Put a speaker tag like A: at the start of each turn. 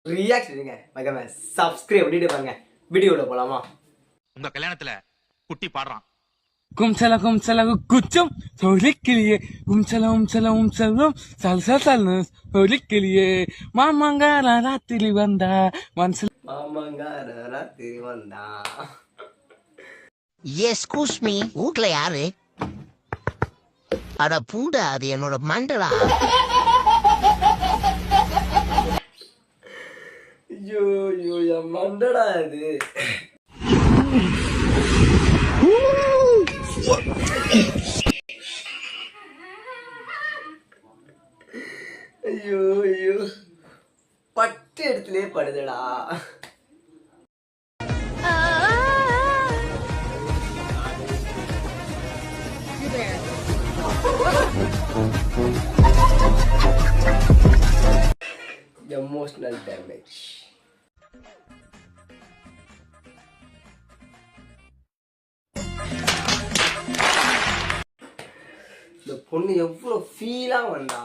A: ரியாக்ஷனுங்க மகமே subscribe பண்ணிட்டு பாருங்க. வீடியோல போலாமா?
B: உங்க கல்யாணத்துல குட்டி பாடுறான்.
C: கும்சல கும்சல குச்சம் சொலிக்கிளியே கும்சலம் சல்சா சல்னு சொலிக்கிளியே மாமங்கார ராத்திரி வந்தா மனசுல
A: மாமங்கார ராத்திரி வந்தா.
D: எஸ்கூஸ் மீ, வீட்ல யாரு? அட பூண்டா, அது என்னோட மண்டலா.
A: ஐயோ ஐயோ என் மண்டடா இது. ஐயோ ஐயோ பட்டு இடத்துலயே படுதடா. Emotional damage. இந்த பொண்ணு எவ்வளவு ஃபீலா வந்தா